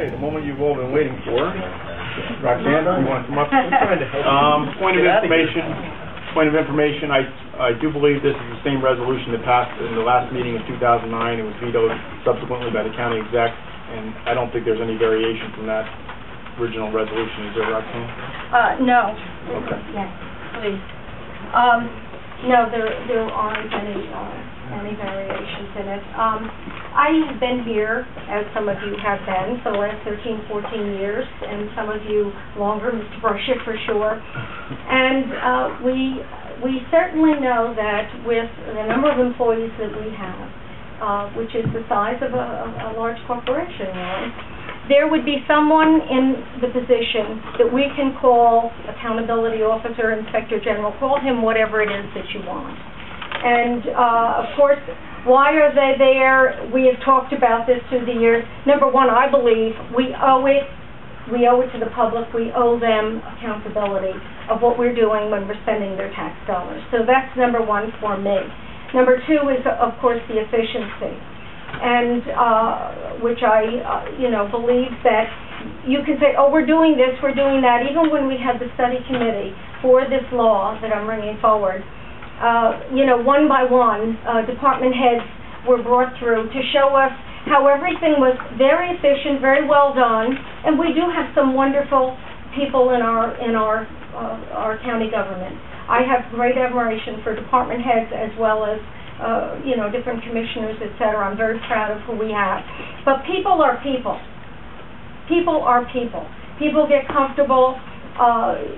Okay, the moment you've all been waiting for. Roxanne, you want to come up? Point of information, I do believe this is the same resolution that passed in the last meeting of 2009. It was vetoed subsequently by the county exec, and I don't think there's any variation from that original resolution. Is there, Roxanne? No. Okay. Yes, please. No, there aren't any variations in it. I have been here, as some of you have been, for the last 13, 14 years, and some of you longer, Mr. Brushitt for sure. And we certainly know that with the number of employees that we have, which is the size of a large corporation, really, there would be someone in the position that we can call accountability officer, inspector general, call him whatever it is that you want. And of course, why are they there? We have talked about this through the years. Number one, I believe we owe it to the public. We owe them accountability of what we're doing when we're spending their tax dollars. So that's number one for me. Number two is, of course, the efficiency. And which I, believe that you can say, oh, we're doing this, we're doing that. Even when we had the study committee for this law that I'm bringing forward, one by one, department heads were brought through to show us how everything was very efficient, very well done, and we do have some wonderful people in our county government. I have great admiration for department heads as well as different commissioners, etc. I'm very proud of who we have. But people are people. People are people. People get comfortable.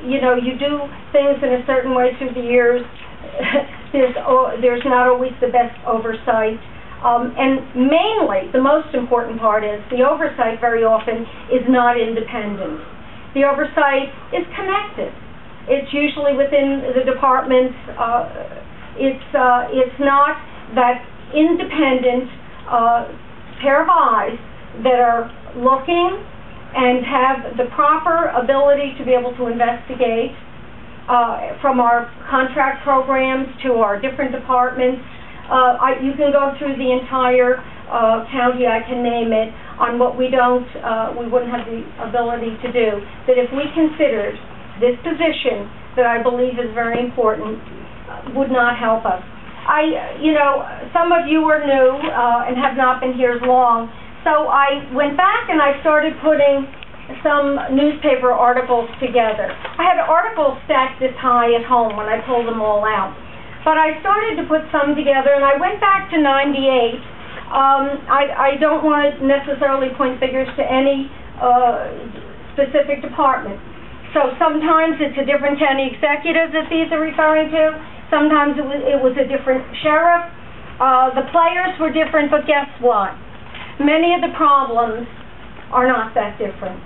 You do things in a certain way through the years. There's not always the best oversight. And mainly, the most important part is the oversight very often is not independent. The oversight is connected. It's usually within the departments. It's not that independent pair of eyes that are looking and have the proper ability to be able to investigate from our contract programs to our different departments. You can go through the entire county, I can name it, on what we wouldn't have the ability to do. That if we considered this position that I believe is very important, would not help us. Some of you are new and have not been here as long, so I went back and I started putting some newspaper articles together. I had articles stacked this high at home when I pulled them all out, but I started to put some together, and I went back to '98. I don't want to necessarily point fingers to any specific department. So sometimes it's a different county executive that these are referring to. Sometimes it was a different sheriff. The players were different, but guess what? Many of the problems are not that different,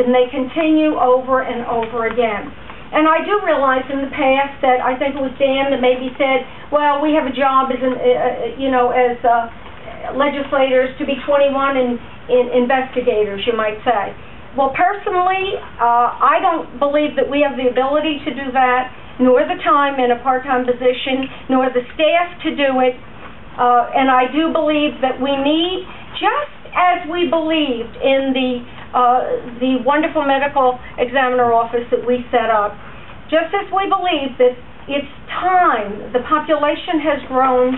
and they continue over and over again. And I do realize in the past that I think it was Dan that maybe said, well, we have a job as legislators to be 21 and investigators, you might say. Well, personally, I don't believe that we have the ability to do that, nor the time in a part-time position, nor the staff to do it. And I do believe that we need, just as we believed in the wonderful medical examiner office that we set up, just as we believe that it's time, the population has grown,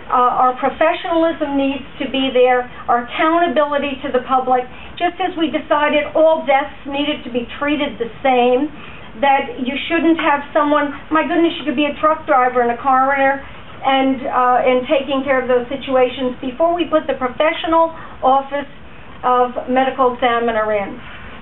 our professionalism needs to be there, our accountability to the public, just as we decided all deaths needed to be treated the same, that you shouldn't have someone, my goodness, you could be a truck driver and a coroner and taking care of those situations before we put the professional office of medical examiner in.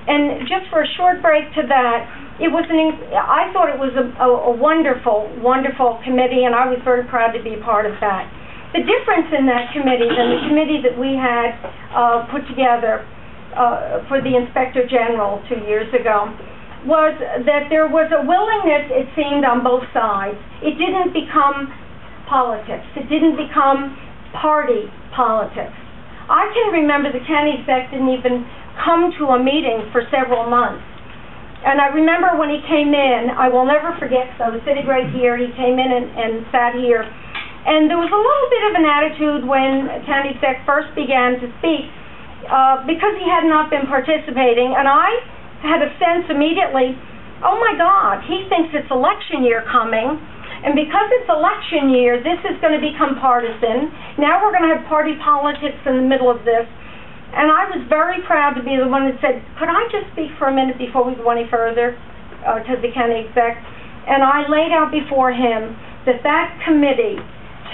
And just for a short break to that, I thought it was a wonderful, wonderful committee, and I was very proud to be a part of that. The difference in that committee than the committee that we had put together for the Inspector General 2 years ago was that there was a willingness, it seemed, on both sides. It didn't become politics. It didn't become party politics. I can remember the county exec didn't even come to a meeting for several months. And I remember when he came in, I will never forget, because I was sitting right here, he came in and sat here. And there was a little bit of an attitude when county exec first began to speak. because he had not been participating, and I had a sense immediately, oh my God, he thinks it's election year coming, and because it's election year, this is going to become partisan. Now we're going to have party politics in the middle of this. And I was very proud to be the one that said, could I just speak for a minute before we go any further to the county exec? And I laid out before him that committee,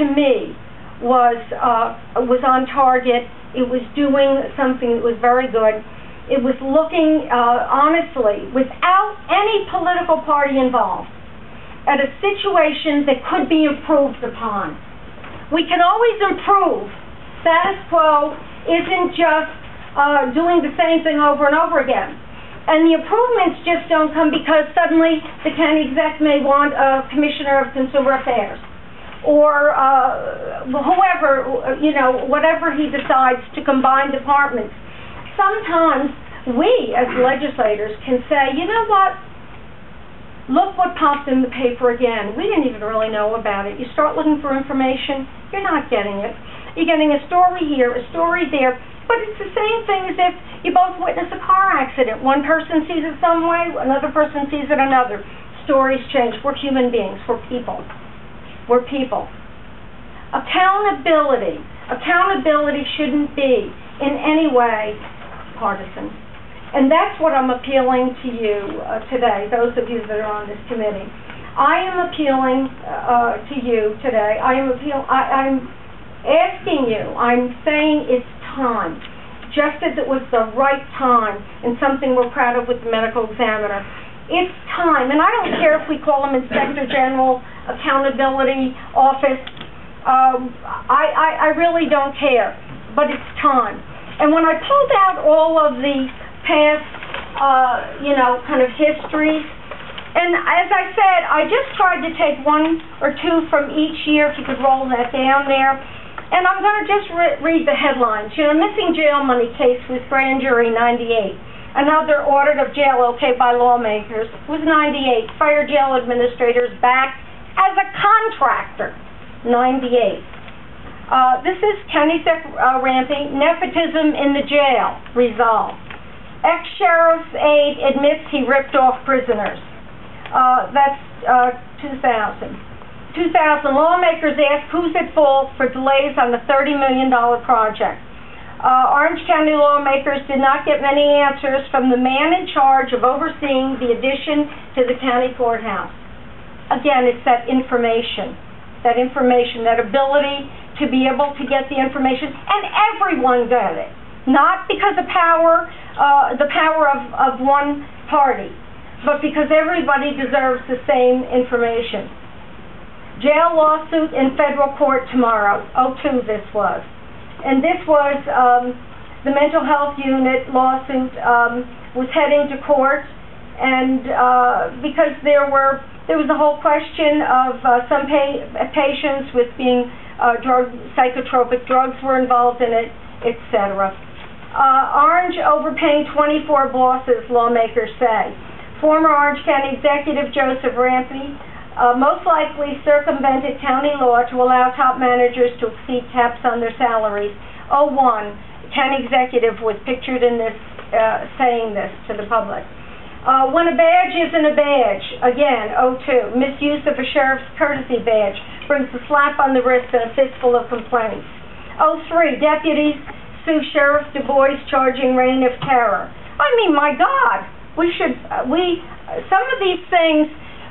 to me, was on target. It was doing something that was very good. It was looking, honestly, without any political party involved, at a situation that could be improved upon. We can always improve. Status quo isn't just doing the same thing over and over again. And the improvements just don't come because suddenly the county exec may want a commissioner of consumer affairs, or whoever, whatever he decides to combine departments. Sometimes we, as legislators, can say, you know what, look what popped in the paper again. We didn't even really know about it. You start looking for information, you're not getting it. You're getting a story here, a story there, but it's the same thing as if you both witness a car accident. One person sees it some way, another person sees it another. Stories change. We're human beings. We're people. We're people. Accountability shouldn't be in any way partisan. And that's what I'm appealing to you today, those of you that are on this committee. I am appealing to you today. I'm asking you, I'm saying it's time, just as it was the right time, and something we're proud of with the medical examiner. It's time, and I don't care if we call them Inspector General, Accountability Office. I really don't care, but it's time. And when I pulled out all of the past, kind of histories, and as I said, I just tried to take one or two from each year, if you could roll that down there. And I'm going to just read the headlines. Missing jail money case with grand jury, 98. Another audit of jail okay by lawmakers was 98. Fire jail administrators back as a contractor, 98. This is County Sec Rampy, nepotism in the jail, resolved. Ex-sheriff's aide admits he ripped off prisoners. That's 2000. 2000, lawmakers ask who's at fault for delays on the $30 million project. Orange County lawmakers did not get many answers from the man in charge of overseeing the addition to the county courthouse. Again, it's that information, that ability to be able to get the information, and everyone got it. Not because of the power of one party, but because everybody deserves the same information. Jail lawsuit in federal court tomorrow. 02 this was. And this was the mental health unit lawsuit was heading to court, and because there was a whole question of some patients with being psychotropic drugs were involved in it, etc. Orange overpaying 24 bosses, lawmakers say. Former Orange County Executive Joseph Rampy most likely circumvented county law to allow top managers to exceed caps on their salaries. 01, county executive was pictured in this, saying this to the public. When a badge isn't a badge, again, 02, misuse of a sheriff's courtesy badge brings a slap on the wrist and a fistful of complaints. 03, deputies sue Sheriff Du Bois charging reign of terror. I mean, my God, some of these things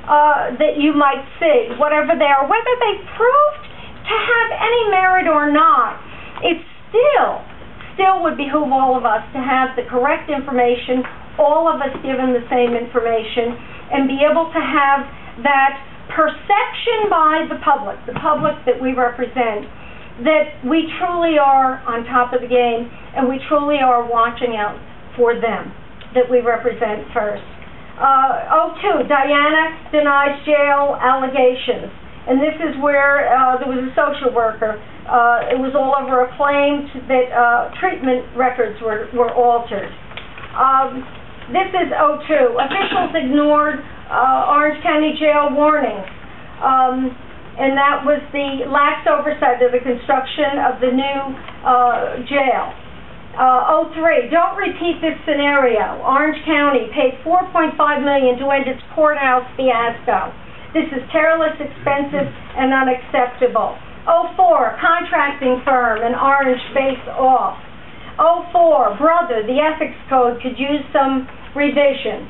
that you might see, whatever they are, whether they proved to have any merit or not, it still would behoove all of us to have the correct information, all of us given the same information, and be able to have that perception by the public that we represent, that we truly are on top of the game, and we truly are watching out for them that we represent first. 02, Diana denies jail allegations. And this is where there was a social worker. It was all over a claim that treatment records were altered. This is 02. Officials ignored Orange County jail warnings. And that was the lax oversight of the construction of the new jail. 03, don't repeat this scenario. Orange County paid $4.5 million to end its courthouse fiasco. This is careless, expensive, and unacceptable. 04, contracting firm in Orange face off. 04, brother, the ethics code could use some revision.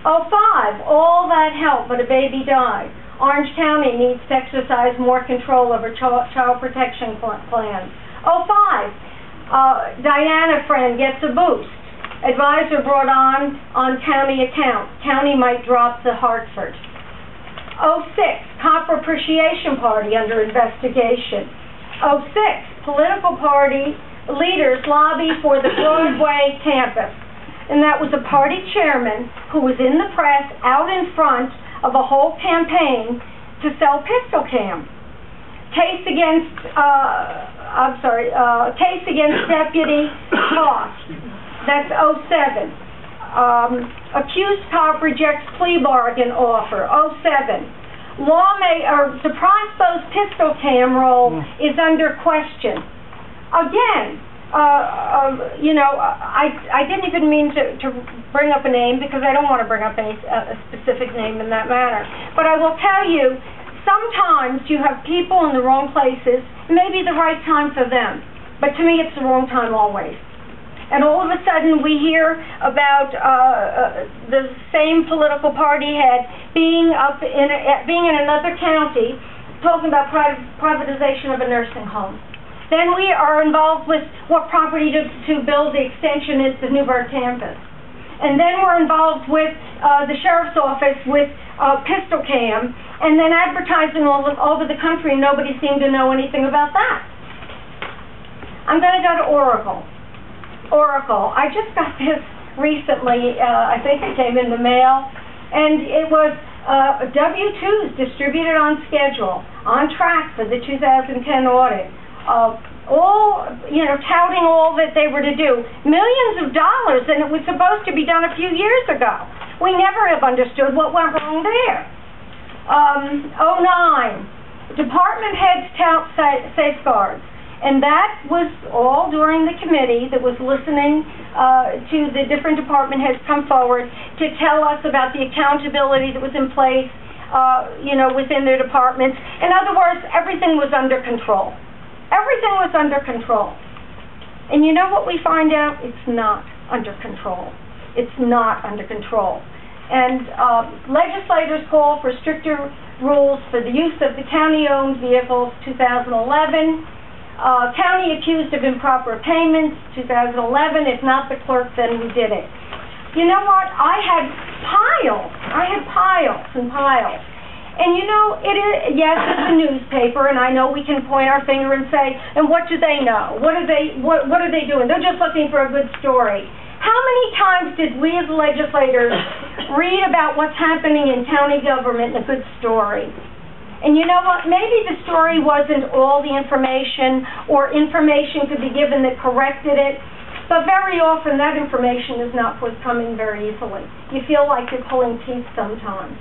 05, all that help, but a baby died. Orange County needs to exercise more control over child protection plans. 05, Diana friend gets a boost. Advisor brought on county account. County might drop the Hartford. 06, cop appreciation party under investigation. 06, political party leaders lobby for the Broadway campus. And that was a party chairman who was in the press out in front of a whole campaign to sell pistol cam. Case against Deputy Cost. That's 07. Accused cop rejects plea bargain offer. 07. To process pistol cam roll is under question. Again, I didn't even mean to bring up a name because I don't want to bring up a specific name in that matter. But I will tell you, sometimes you have people in the wrong places. It may be the right time for them, but to me it's the wrong time always. And all of a sudden we hear about the same political party head being in another county talking about privatization of a nursing home. Then we are involved with what property to build the extension is the Newburgh campus. And then we're involved with the sheriff's office with pistol cam, and then advertising all over the country, and nobody seemed to know anything about that. I'm going to go to Oracle. Oracle. I just got this recently. I think it came in the mail, and it was W-2s distributed on schedule, on track for the 2010 audit. Touting all that they were to do. Millions of dollars, and it was supposed to be done a few years ago. We never have understood what went wrong there. 09, department heads tout safeguards. And that was all during the committee that was listening to the different department heads come forward to tell us about the accountability that was in place, within their departments. In other words, everything was under control. Everything was under control. And you know what we find out? It's not under control. It's not under control. And legislators call for stricter rules for the use of the county-owned vehicles, 2011. County accused of improper payments, 2011. If not the clerk, then we did it. You know what? I had piles and piles. And yes, it's a newspaper, and I know we can point our finger and say, and what do they know? What are they doing? They're just looking for a good story. How many times did we as legislators read about what's happening in county government in a good story? And you know what? Maybe the story wasn't all the information, or information could be given that corrected it, but very often that information is not forthcoming very easily. You feel like you're pulling teeth sometimes.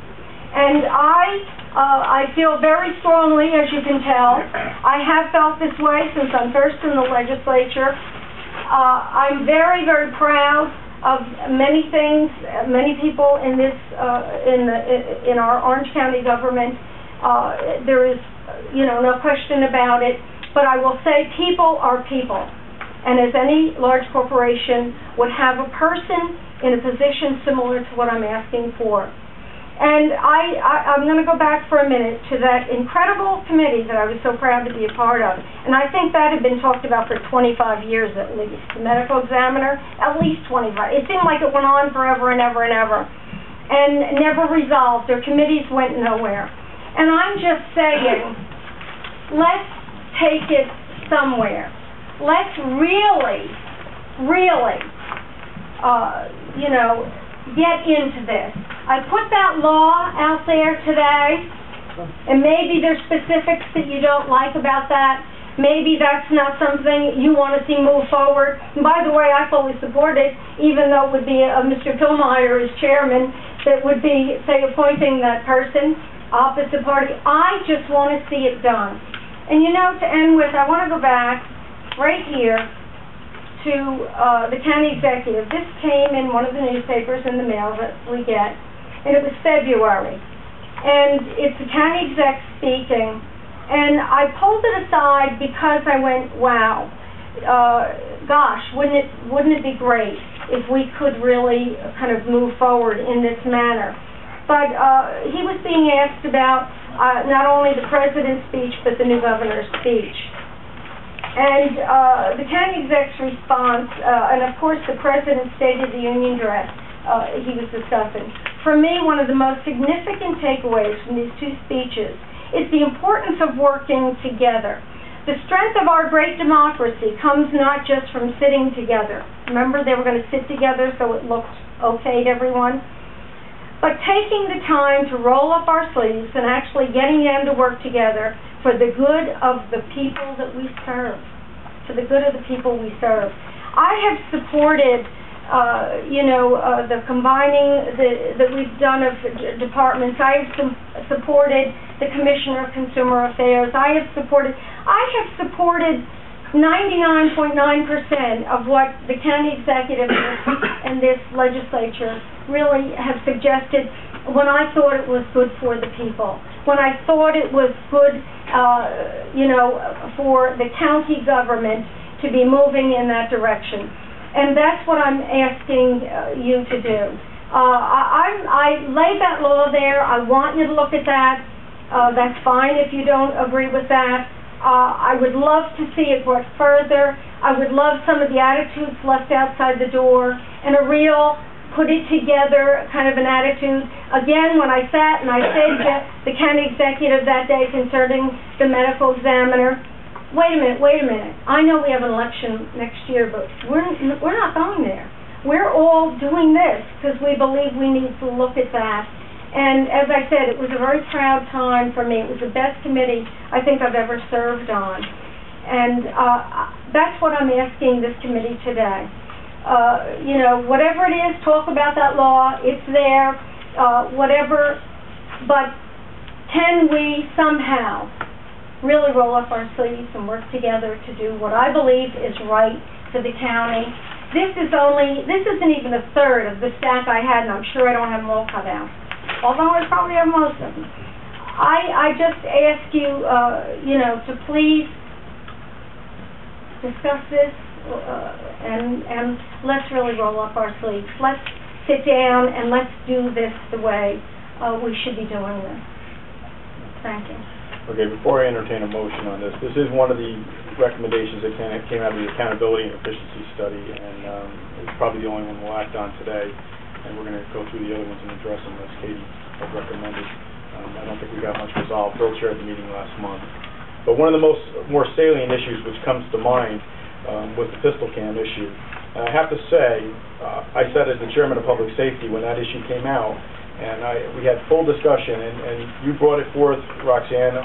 And I feel very strongly, as you can tell, I have felt this way since I'm first in the legislature. I'm very, very proud of many things, many people in this, in our Orange County government. There is, no question about it. But I will say people are people. And as any large corporation would have a person in a position similar to what I'm asking for. And I'm going to go back for a minute to that incredible committee that I was so proud to be a part of. And I think that had been talked about for 25 years at least. The medical examiner, at least 25. It seemed like it went on forever and ever and ever. And never resolved. Their committees went nowhere. And I'm just saying, let's take it somewhere. Let's really, get into this. I put that law out there today, and maybe there's specifics that you don't like about that. Maybe that's not something you want to see move forward. And by the way, I fully support it, even though it would be Mr. Pillmeyer as chairman that would be, say, appointing that person, opposite party. I just want to see it done. And to end with, I want to go back right here to the county executive. This came in one of the newspapers in the mail that we get, and it was February. And it's the county exec speaking, and I pulled it aside because I went, wow, gosh, wouldn't it be great if we could really kind of move forward in this manner. But he was being asked about not only the president's speech, but the new governor's speech. And the county exec's response, and of course the president's State of the Union address he was discussing. For me, one of the most significant takeaways from these two speeches is the importance of working together. The strength of our great democracy comes not just from sitting together. Remember, they were going to sit together so it looked okay to everyone? But taking the time to roll up our sleeves and actually getting them to work together for the good of the people that we serve. For the good of the people we serve. I have supported, the combining that we've done of departments. I have supported the Commissioner of Consumer Affairs. I have supported 99.9% of what the county executive and this legislature really have suggested when I thought it was good for the people, when I thought it was good, for the county government to be moving in that direction. And that's what I'm asking you to do. I laid that law there. I want you to look at that. That's fine if you don't agree with that. I would love to see it work further. I would love some of the attitudes left outside the door and a real put it together kind of an attitude. Again, when I sat and I said to the county executive that day concerning the medical examiner, wait a minute. I know we have an election next year, but we're not going there. We're all doing this because we believe we need to look at that. And as I said, it was a very proud time for me. It was the best committee I think I've ever served on. And that's what I'm asking this committee today. Whatever it is, talk about that law. It's there, whatever. But can we somehow really roll up our sleeves and work together to do what I believe is right for the county? This isn't even a third of the staff I had, and I'm sure I don't have them all cut out. Although I probably have most of them. I just ask you, to please discuss this, and let's really roll up our sleeves. Let's sit down and let's do this the way we should be doing this. Thank you. Okay, before I entertain a motion on this is one of the recommendations that came out of the accountability and efficiency study, and it's probably the only one we'll act on today. And we're going to go through the other ones and address them as Katie has recommended. I don't think we got much resolved. Bill chaired the meeting last month. But one of the more salient issues which comes to mind was the pistol cam issue. And I have to say, I sat as the chairman of public safety when that issue came out, and we had full discussion, and you brought it forth, Roxanne,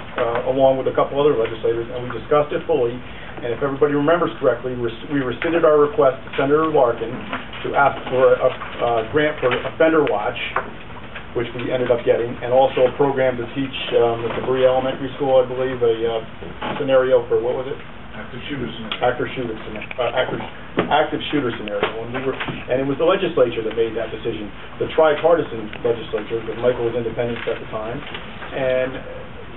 along with a couple other legislators, and we discussed it fully. And if everybody remembers correctly, we rescinded our request to Senator Larkin to ask for a grant for Offender Watch, which we ended up getting, and also a program to teach at the Berea Elementary School, I believe, a scenario for, what was it? Active shooter scenario. Active shooter scenario. And it was the legislature that made that decision, the tripartisan legislature, because Michael was independent at the time. And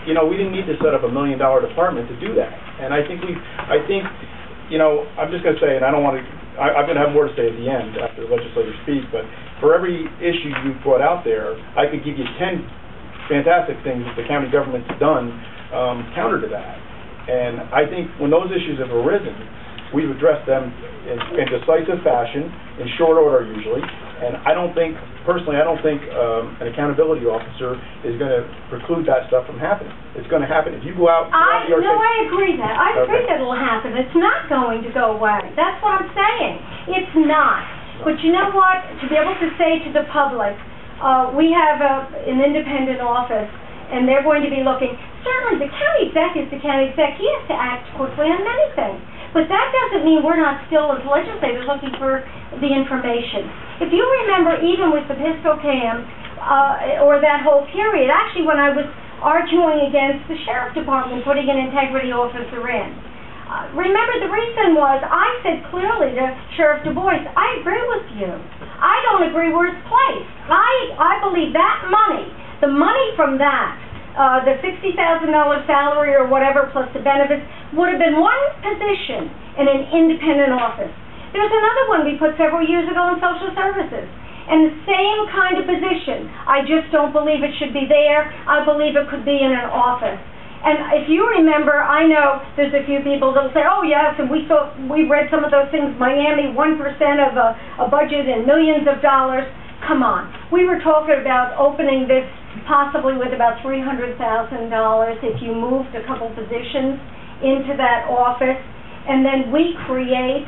we didn't need to set up $1 million department to do that. And I think, I'm just going to say, and I'm going to have more to say at the end after the legislators speak, but for every issue you brought out there, I could give you 10 fantastic things that the county government's done counter to that. And I think when those issues have arisen, we've addressed them in decisive fashion, in short order usually, and personally, I don't think an accountability officer is going to preclude that stuff from happening. It's going to happen. If you go out... I agree that. I agree that it'll happen. It's not going to go away. That's what I'm saying. It's not. But you know what? To be able to say to the public, we have an independent office, and they're going to be looking... Certainly, the county exec is the county exec. He has to act quickly on many things. But that doesn't mean we're not still, as legislators, looking for the information. If you remember, even with the pistol cam, or that whole period, actually when I was arguing against the sheriff department putting an integrity officer in, Remember, the reason was, I said clearly to Sheriff Du Bois, I agree with you. I don't agree where it's placed. I believe that money, the money from that, the $60,000 salary or whatever plus the benefits, would have been one position in an independent office. There's another one we put several years ago in social services, and the same kind of position. I just don't believe it should be there. I believe it could be in an office. And if you remember, I know there's a few people that will say, oh yes, and we read some of those things, Miami, 1% of a budget and millions of dollars. Come on. We were talking about opening this possibly with about $300,000 if you moved a couple positions into that office, and then we create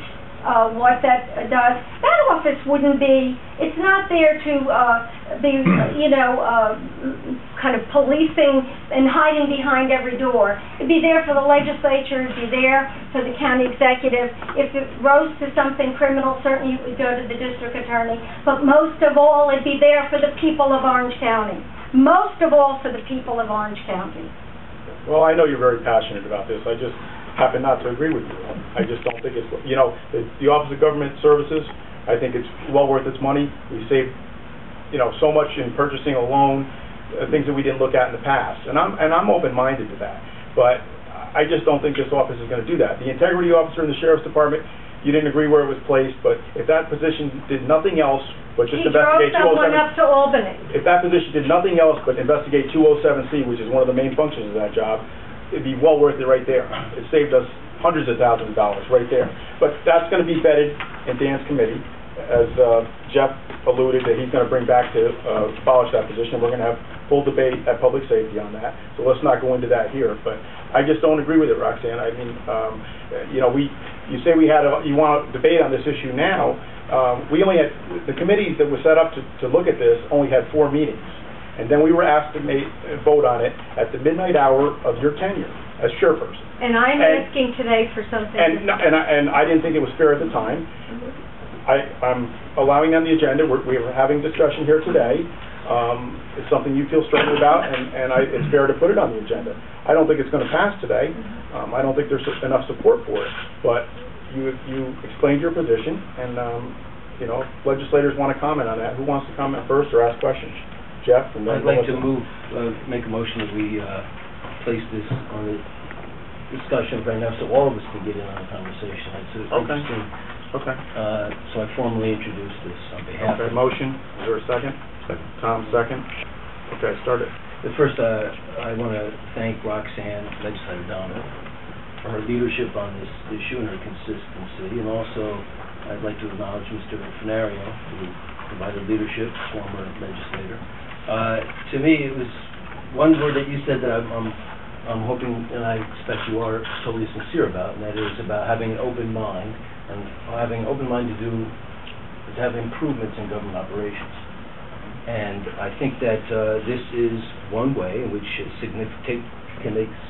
what that does. That office wouldn't be, it's not there to be, kind of policing and hiding behind every door. It'd be there for the legislature, it'd be there for the county executive. If it rose to something criminal, certainly it would go to the district attorney. But most of all, it'd be there for the people of Orange County. Most of all for the people of Orange County. Well, I know you're very passionate about this. I just happen not to agree with you. I just don't think it's, the Office of Government Services, I think it's well worth its money. We saved, so much in purchasing a loan, things that we didn't look at in the past. And I'm open-minded to that. But I just don't think this office is going to do that. The integrity officer in the Sheriff's Department, you didn't agree where it was placed, but if that position did nothing else but just investigate 207... He drove someone up to Albany. If that position did nothing else but investigate 207C, which is one of the main functions of that job, it'd be well worth it right there. It saved us hundreds of thousands of dollars right there. But that's going to be vetted in Dan's committee. As Jeff alluded, that he's going to bring back to abolish that position. We're going to have full debate at Public Safety on that. So let's not go into that here. But I just don't agree with it, Roxanne. I mean, you say you want to debate on this issue now. We only had, the committees that were set up to look at this only had 4 meetings. And then we were asked to vote on it at the midnight hour of your tenure as chairperson. And I'm asking today for something. And I didn't think it was fair at the time. I'm allowing on the agenda. We were having discussion here today. It's something you feel strongly about, and it's fair to put it on the agenda. I don't think it's going to pass today. I don't think there's enough support for it. But you explained your position, and legislators want to comment on that. Who wants to comment first or ask questions? Jeff? And then I'd like to make a motion that we place this on the discussion right now so all of us can get in on the conversation. It's interesting. Okay. So I formally introduce this on behalf of... Motion. Is there a second? Second. Tom, second. Okay, start it. First, I want to thank Roxanne, Legislator Donnery, for her leadership on this issue and her consistency. And also, I'd like to acknowledge Mr. Fenario, who provided leadership, former legislator. To me, it was one word that you said that I'm hoping, and I expect you are totally sincere about, and that is about having an open mind, and having an open mind to have improvements in government operations. And I think that this is one way in which can make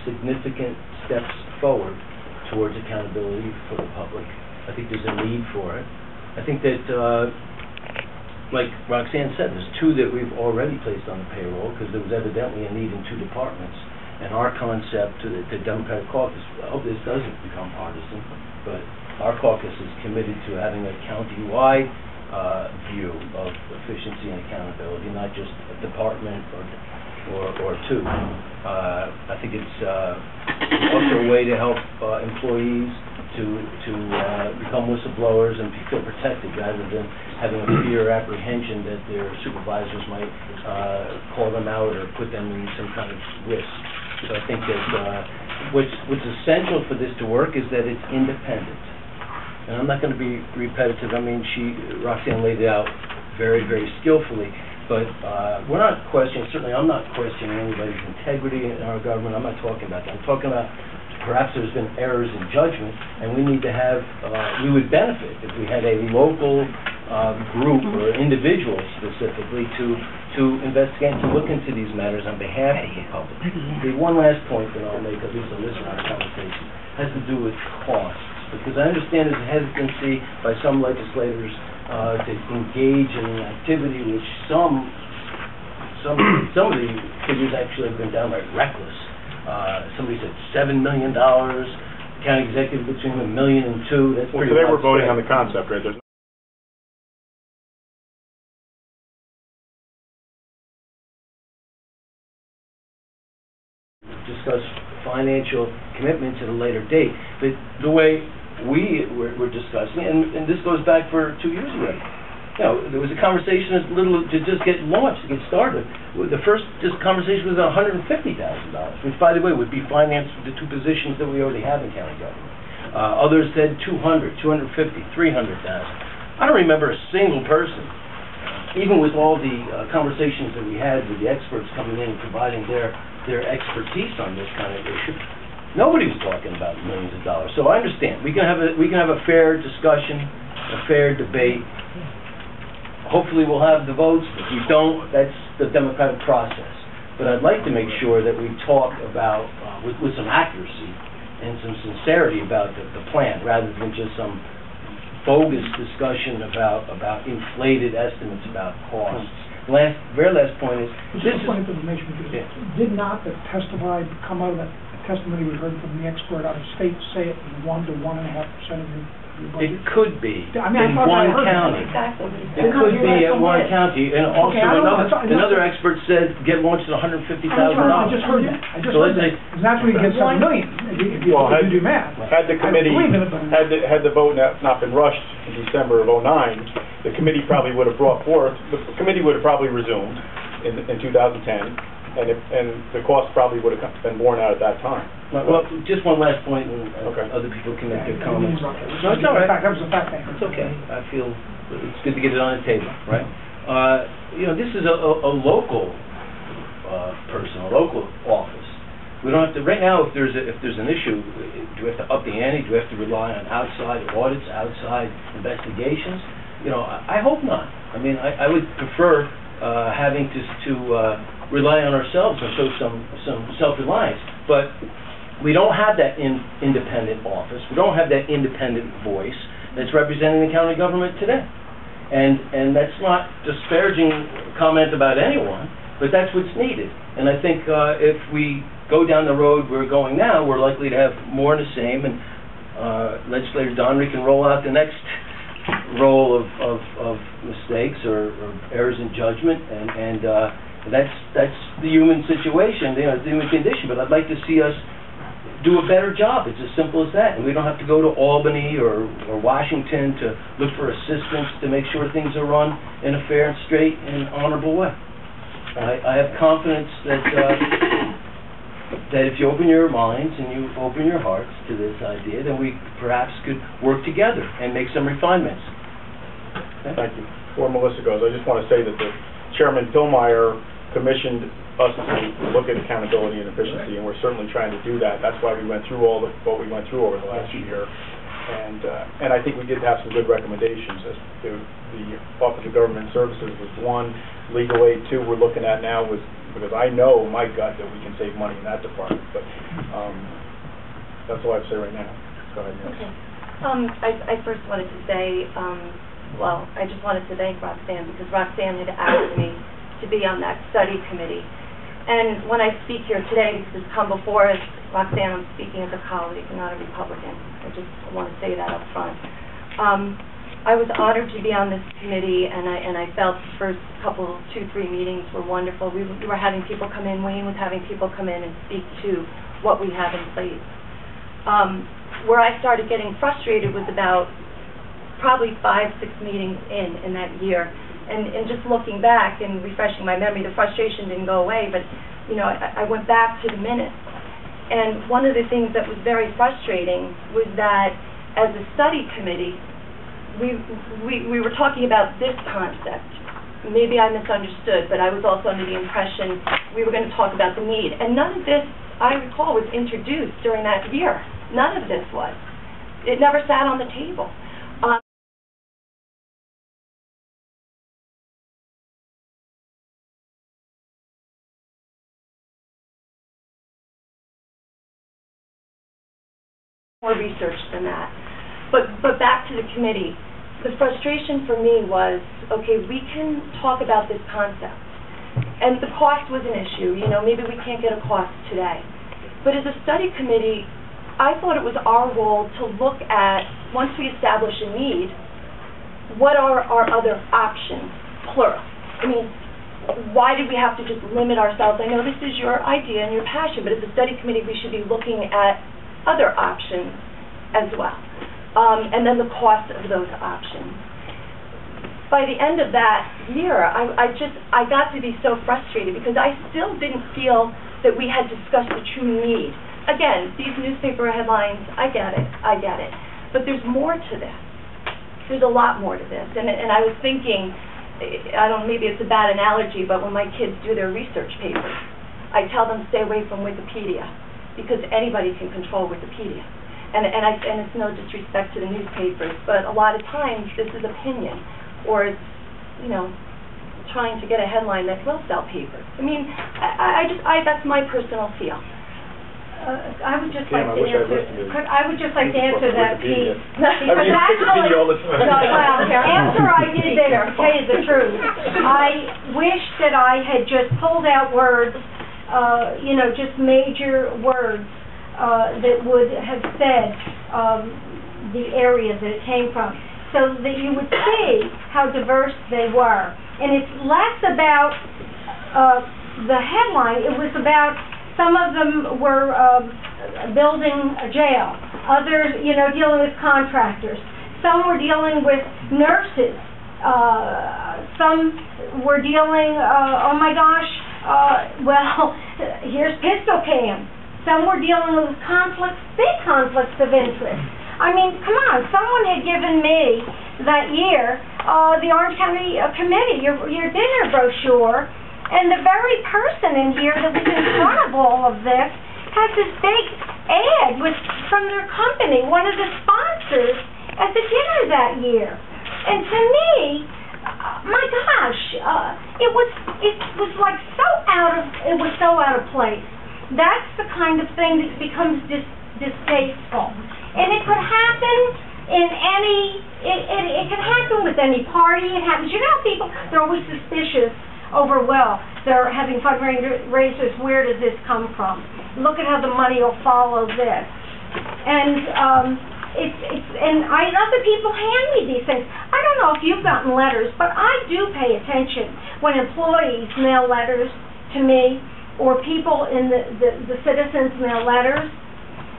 significant steps forward towards accountability for the public. I think there's a need for it. I think that like Roxanne said, there's 2 that we've already placed on the payroll because there was evidently a need in 2 departments. And our concept to the Democratic caucus, I hope this doesn't become partisan, but our caucus is committed to having a county-wide view of efficiency and accountability, not just a department or 2. I think it's also a way to help employees to become whistleblowers and feel protected rather than having a fear or apprehension that their supervisors might call them out or put them in some kind of risk. So I think that what's essential for this to work is that it's independent. And I'm not going to be repetitive. I mean, Roxanne laid it out very, very skillfully. But we're not questioning, certainly I'm not questioning anybody's integrity in our government. I'm not talking about that. I'm talking about perhaps there's been errors in judgment, and we need to have, we would benefit if we had a local group or individual specifically to investigate and to look into these matters on behalf of the public. The one last point that I'll make, at least on this round of conversation, has to do with costs. Because I understand there's a hesitancy by some legislators to engage in an activity which some of the figures actually have been downright reckless. Somebody said $7 million county executive between $1 million and $2 million. That's Well, pretty today we're voting on widespread. the concept, right? There's Discuss financial commitments at a later date. But the way we're discussing, and this goes back for 2 years ago, you know, there was a conversation to just get launched, to get started. The first conversation was $150,000, which, by the way, would be financed with the 2 positions that we already have in county government. Others said $200,000, $250,000, $300,000. I don't remember a single person, even with all the conversations that we had with the experts coming in and providing their expertise on this kind of issue. Nobody was talking about millions of dollars. So I understand. We can have a fair discussion, a fair debate. Hopefully we'll have the votes. If we don't, that's the democratic process. But I'd like to make sure that we talk about, with some accuracy and some sincerity about the plan, rather than just some bogus discussion about inflated estimates about costs. Very last point is, Just a point of information, because did not the come out of that testimony we heard from the expert out of state say it was 1 to 1.5% of your budget? it could be I mean, I in thought I one heard that. county. Exactly. It could be at one county, and also Okay, I don't know. another expert said get launched at $150,000. I just heard that. So let's say, Because that's when you get 7 million, if you do math. had the committee, I believe in it, but had the vote not been rushed in December of '09, the committee probably would have brought forth, the committee would have probably resumed in 2010, and the cost probably would have been borne out at that time. well, just one last point, and Okay. other people can make their comments. No, No, it's all right. That was the fact I heard. It's okay. I feel it's good to get it on the table, right? You know, this is a local person, a local office. We don't have to, right now, if there's an issue, do we have to up the ante? Do we have to rely on outside audits, outside investigations? You know, I hope not. I mean, I would prefer having to rely on ourselves and show some self-reliance. But we don't have that independent office. We don't have that independent voice that's representing the county government today. And that's not disparaging comment about anyone, but that's what's needed. And I think if we go down the road we're going now, we're likely to have more of the same, and Legislator Donnery can roll out the next roll of mistakes or errors in judgment, and that's the human situation, you know, the human condition. But I'd like to see us do a better job. It's as simple as that, and we don't have to go to Albany or Washington to look for assistance to make sure things are run in a fair and straight and honorable way. I have confidence that if you open your minds and you open your hearts to this idea, then we perhaps could work together and make some refinements. Okay? Thank you. Before Melissa goes, I just want to say that the Chairman Pillmeyer commissioned us to look at accountability and efficiency, and we're certainly trying to do that. That's why we went through what we went through over the last year. And I think we did have some good recommendations. As to the Office of Government Services was one, legal aid two we're looking at now, was because I know, my gut, that we can save money in that department. But that's all I have to say right now. Go ahead, Nancy. Okay. I first wanted to say, I just wanted to thank Roxanne, because Roxanne had asked me to be on that study committee. And when I speak here today, this has come before us, Roxanne, I'm speaking as a colleague, not a Republican. I just want to say that up front. I was honored to be on this committee, and I felt the first couple, 2-3 meetings were wonderful. We were having people come in, Wayne was having people come in and speak to what we have in place. Where I started getting frustrated was about probably 5-6 meetings in that year. And just looking back and refreshing my memory, the frustration didn't go away, but you know, I went back to the minutes. And one of the things that was very frustrating was that as a study committee, we were talking about this concept. Maybe I misunderstood, but I was also under the impression we were going to talk about the need. And none of this, I recall, was introduced during that year. None of this was. It never sat on the table. More research than that. But back to the committee. The frustration for me was, okay, we can talk about this concept. And the cost was an issue. You know, maybe we can't get a cost today. But as a study committee, I thought it was our role to look at, once we establish a need, what are our other options, plural? I mean, why did we have to just limit ourselves? I know this is your idea and your passion, but as a study committee, we should be looking at other options as well, and then the cost of those options. By the end of that year, I got to be so frustrated because I still didn't feel that we had discussed the true need. Again, these newspaper headlines, I get it, but there's more to this. There's a lot more to this, and I was thinking, I don't know, maybe it's a bad analogy, but when my kids do their research papers, I tell them stay away from Wikipedia, because anybody can control Wikipedia. And it's no disrespect to the newspapers, but a lot of times this is opinion, or it's, you know, trying to get a headline that will sell papers. I mean, that's my personal feel. I would just Kim, like I to wish I answer. listened to you. I would just like to answer that piece. I mean, Wikipedia all the time. No, well, after I did this, to tell you the truth, I wish that I had just pulled out words, you know, just major words that would have said the area that it came from, so that you would see how diverse they were. And it's less about the headline. It was about some of them were building a jail. Others, you know, dealing with contractors. Some were dealing with nurses. Some were dealing, oh my gosh, well, here's pistol cam. Some were dealing with conflicts, big conflicts of interest. I mean, come on, someone had given me that year the Orange County Committee, your dinner brochure, and the very person in here that was in front of all of this has this big ad from their company, one of the sponsors at the dinner that year. And to me, my gosh, it was like so out of place. That's the kind of thing that becomes distasteful. And it could happen in it could happen with any party. It happens. You know, people, they're always suspicious over, well, they're having fundraisers, where does this come from? Look at how the money will follow this. And other people hand me these things. I don't know if you've gotten letters, but I do pay attention when employees mail letters to me, or people in the citizens mail letters,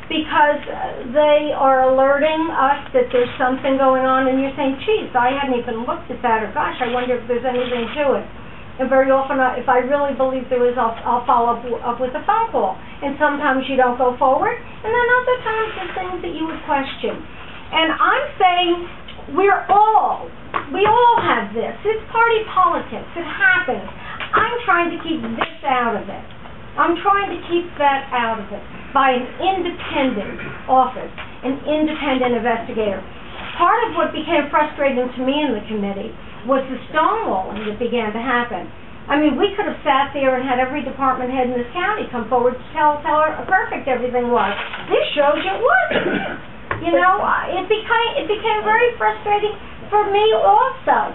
because they are alerting us that there's something going on, and you're saying, geez, I hadn't even looked at that, or gosh, I wonder if there's anything to it. And very often, if I really believe there is, I'll follow up with a phone call. And sometimes you don't go forward, and then other times there's things that you would question. And I'm saying we all have this. It's party politics. It happens. I'm trying to keep this out of it. I'm trying to keep that out of it by an independent office, an independent investigator. Part of what became frustrating to me in the committee was the stonewalling that began to happen. I mean, we could have sat there and had every department head in this county come forward to tell her how perfect everything was. This shows you it wasn't. You know, it became very frustrating for me also.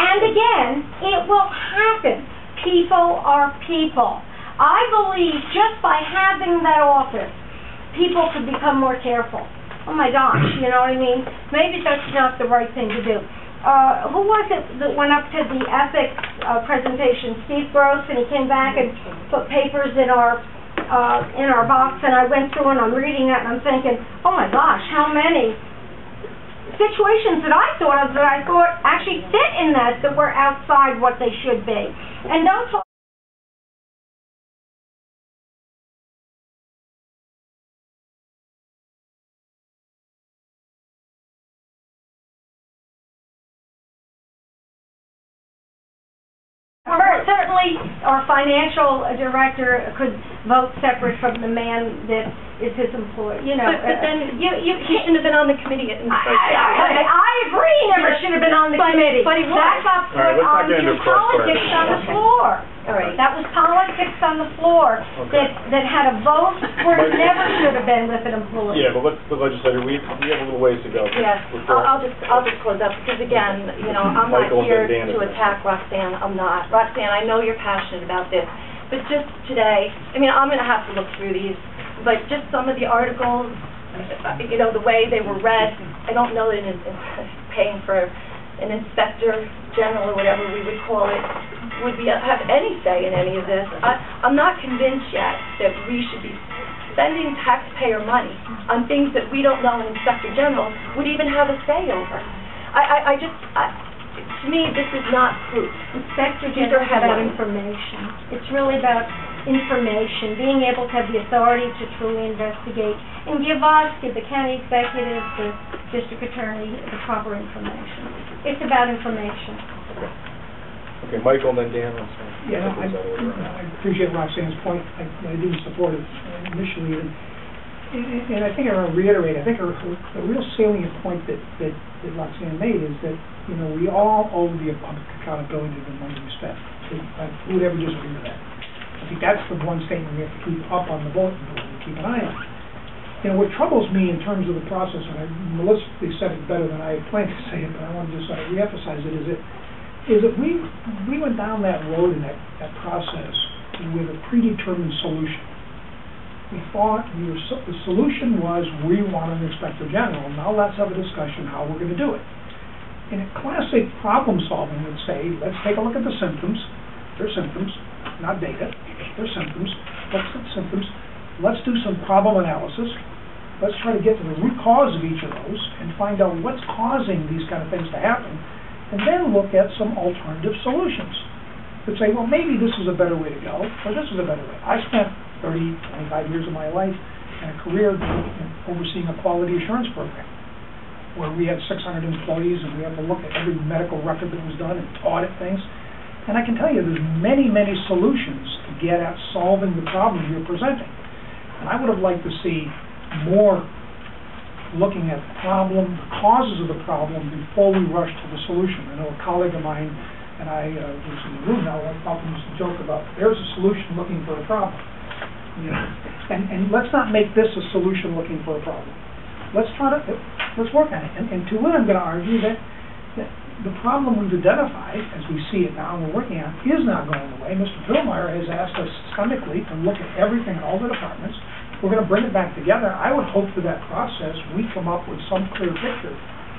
And again, it will happen. People are people. I believe just by having that office, people could become more careful. Oh my gosh, you know what I mean? Maybe that's not the right thing to do. Who was it that went up to the ethics presentation? Steve Gross, and he came back and put papers in our box, and I went through and I'm reading that and I'm thinking, oh my gosh, how many situations that I thought of that I thought actually fit in that were outside what they should be. And don't talk certainly, our financial director could vote separate from the man that is his employee. You know, but then he shouldn't have been on the committee in the first place. I agree. He never should have been on the committee. But he was. That got put on politics on the floor. All right. That was politics on the floor that had a vote where he never should have been with an employee. Yeah, but the legislator, we have a little ways to go. Yes, I'll just close up, because again, you know, I'm not here to attack Roxanne. I'm not. Roxanne, I know you're passionate about this, but just today, I mean, I'm going to have to look through these but just some of the articles, you know, the way they were read, I don't know that paying for an inspector general or whatever we would call it would have any say in any of this. I'm not convinced yet that we should be spending taxpayer money on things that we don't know an inspector general would even have a say over. To me, this is not proof. Inspector General is about information. It's really about information, being able to have the authority to truly investigate and give the county executive, the district attorney, the proper information. It's about information. Okay, Michael, and then Dan. Yeah, I appreciate Roxanne's point. I do support it initially, and I think I want to reiterate. I think a real salient point that Roxanne made is that, you know, we all owe the public accountability to the money we spend. Who would ever disagree with that? I think that's the one statement we have to keep up on the bulletin board and keep an eye on. You know, what troubles me in terms of the process, and Melissa said it better than I had planned to say it, but I want to just reemphasize it, is that we went down that road in that process with a predetermined solution. We thought the solution was we want an inspector general. Now let's have a discussion how we're going to do it. In a classic problem solving would say, let's take a look at the symptoms. They're symptoms, not data. They're symptoms. Let's look at symptoms. Let's do some problem analysis. Let's try to get to the root cause of each of those and find out what's causing these kind of things to happen, and then look at some alternative solutions that say, well, maybe this is a better way to go, or this is a better way. I spent 30, 25 years of my life and a career overseeing a quality assurance program where we had 600 employees and we had to look at every medical record that was done and audit things. And I can tell you there's many, many solutions to get at solving the problem you're presenting. And I would have liked to see more looking at the problem, the causes of the problem, before we rush to the solution. I know a colleague of mine and I was in the room now, I often used to joke about, there's a solution looking for a problem. You know? And let's not make this a solution looking for a problem. Let's work on it. And to it, I'm going to argue that the problem we've identified, as we see it now and we're working on, is not going away. Mr. Pillmeyer has asked us systemically to look at everything in all the departments. We're going to bring it back together. I would hope through that process we come up with some clear picture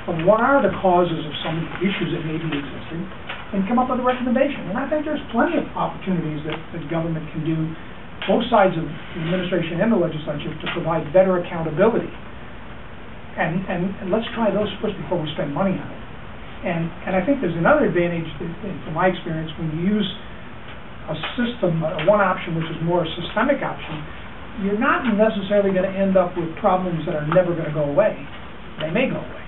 of what are the causes of some of the issues that may be existing and come up with a recommendation. And I think there's plenty of opportunities that the government can do, both sides of the administration and the legislature, to provide better accountability. And let's try those first before we spend money on it. And I think there's another advantage, from my experience, when you use a system, one option which is more a systemic option, you're not necessarily going to end up with problems that are never going to go away. They may go away.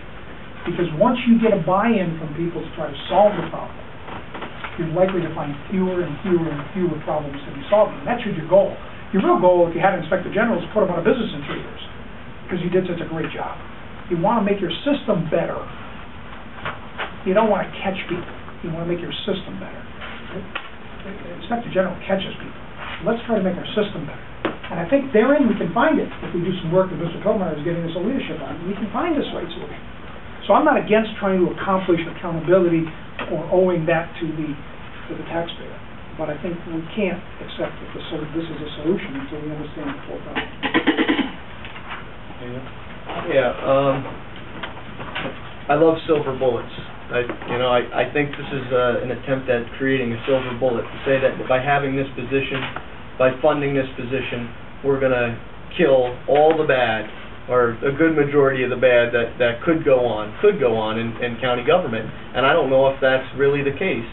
Because once you get a buy-in from people to try to solve the problem, you're likely to find fewer and fewer and fewer problems to be solved. And that's your goal. Your real goal, if you had an inspector general, is to put them out of business in 3 years because you did such a great job. You want to make your system better. You don't want to catch people. You want to make your system better. The inspector general catches people. Let's try to make our system better. And I think therein we can find it. If we do some work that Mr. Pillmeyer is giving us a leadership on, we can find this right solution. So I'm not against trying to accomplish accountability or owing that to the taxpayer. But I think we can't accept that this is a solution until we understand the full problem. I love silver bullets. I think this is an attempt at creating a silver bullet to say that by having this position, by funding this position, we're going to kill all the bad, or a good majority of the bad that could go on in county government. And I don't know if that's really the case.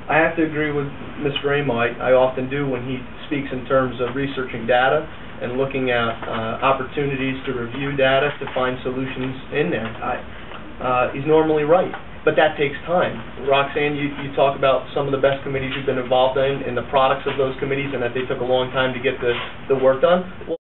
I have to agree with Mr. Amo. I often do when he speaks in terms of researching data and looking at opportunities to review data to find solutions in there. He's normally right, but that takes time. Roxanne, you talk about some of the best committees you've been involved in and the products of those committees and that they took a long time to get the work done. Well,